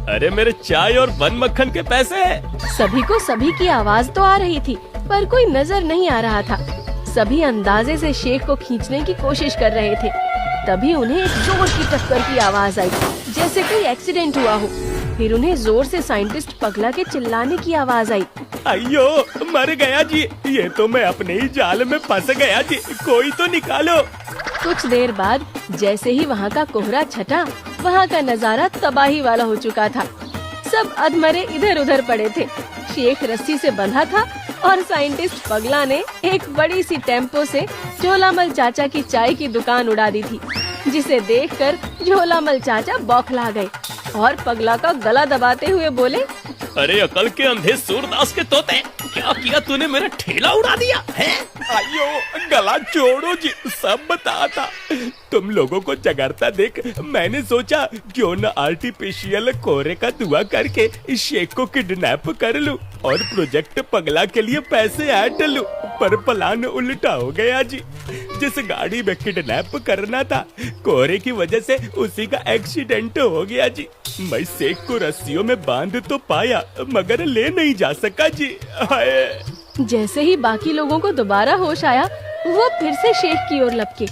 अरे मेरे चाय और बन मक्खन के पैसे। सभी को सभी की आवाज तो आ रही थी, पर कोई नजर नहीं आ रहा था। सभी अंदाजे से शेख को खींचने की कोशिश कर रहे थे। तभी उन्हें एक जोर की टक्कर की आवाज आई, जैसे कोई एक्सीडेंट हुआ हो। फिर उन्हें जोर से साइंटिस्ट पगला के चिल्लाने की आवाज आई। अयो मर गया जी, ये तो मैं अपने ही जाल में फंस गया जी, कोई तो निकालो। कुछ देर बाद जैसे ही वहाँ का कोहरा छटा, वहाँ का नजारा तबाही वाला हो चुका था। सब अधमरे इधर उधर पड़े थे। शेख रस्सी से बंधा था और साइंटिस्ट पगला ने एक बड़ी सी टेम्पो से झोलामल चाचा की चाय की दुकान उड़ा दी थी, जिसे देखकर झोलामल चाचा बौखला गए और पगला का गला दबाते हुए बोले, अरे अकल के अंधे सूरदास के तोते, क्या किया तूने, मेरा ठेला उड़ा दिया है। आयो गला छोड़ो जी, सब बताता। तुम लोगों को जगाता देख मैंने सोचा क्यों न आर्टिफिशियल कोहरे का धुआं करके इस शेख को किडनैप कर लूं और प्रोजेक्ट पगला के लिए पैसे ऐड लूं, पर प्लान उल्टा हो गया जी। जिस गाड़ी में किडनैप करना था, कोहरे की वजह से उसी का एक्सीडेंट हो गया जी। मैं शेख को रस्सियों में बांध तो पाया, मगर ले नहीं जा सका जी। हाय। जैसे ही बाकी लोगों को दोबारा होश आया, वो फिर से शेख की ओर लपके,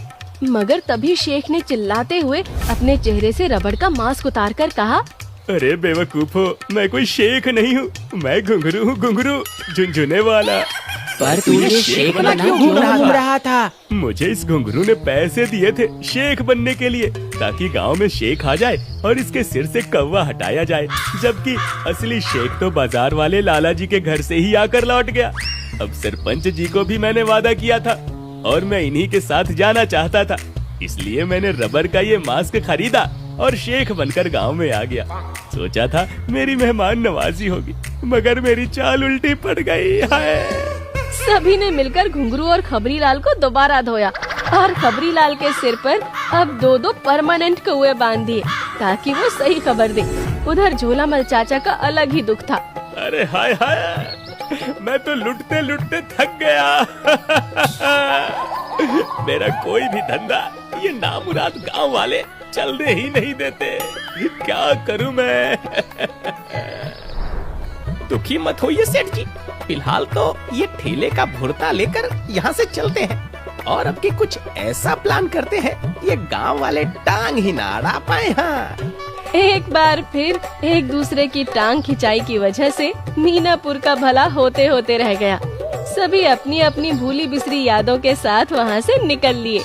मगर तभी शेख ने चिल्लाते हुए अपने चेहरे से रबड़ का मास्क उतारकर कहा, अरे बेवकूफो, मैं कोई शेख नहीं हूँ, मैं घुंघरू हूँ, घुंघरू झुनझुने वाला। पर तू ये शेख बना क्यों घूम रहा था? मुझे इस घुंघरू ने पैसे दिए थे शेख बनने के लिए, ताकि गांव में शेख आ जाए और इसके सिर से कौवा हटाया जाए, जबकि असली शेख तो बाजार वाले लाला जी के घर से ही आकर लौट गया। अब सरपंच जी को भी मैंने वादा किया था और मैं इन्हीं के साथ जाना चाहता था, इसलिए मैंने रबर का ये मास्क खरीदा और शेख बनकर गांव में आ गया। सोचा था मेरी मेहमान नवाजी होगी, मगर मेरी चाल उल्टी पड़ गई। हाय। सभी ने मिलकर घुंघरू और खबरी लाल को दोबारा धोया और खबरी लाल के सिर पर अब 2-2 परमानेंट कौवे बांध दिए, ताकि वो सही खबर दे। उधर झोलामल चाचा का अलग ही दुख था। अरे हाय हाय, मैं तो लुटते लुटते थक गया। मेरा कोई भी धंधा ये नामुराद गांव वाले चलने ही नहीं देते, क्या करूं मैं। दुखी मत होइए सेठ जी, फिलहाल तो ये ठेले का भुर्ता लेकर यहाँ से चलते हैं और अब की कुछ ऐसा प्लान करते हैं ये गांव वाले टांग ही ना अड़ा पाए। हाँ। एक बार फिर एक दूसरे की टांग खिंचाई की वजह से मीनापुर का भला होते होते रह गया। सभी अपनी अपनी भूली बिसरी यादों के साथ वहाँ से निकल लिए।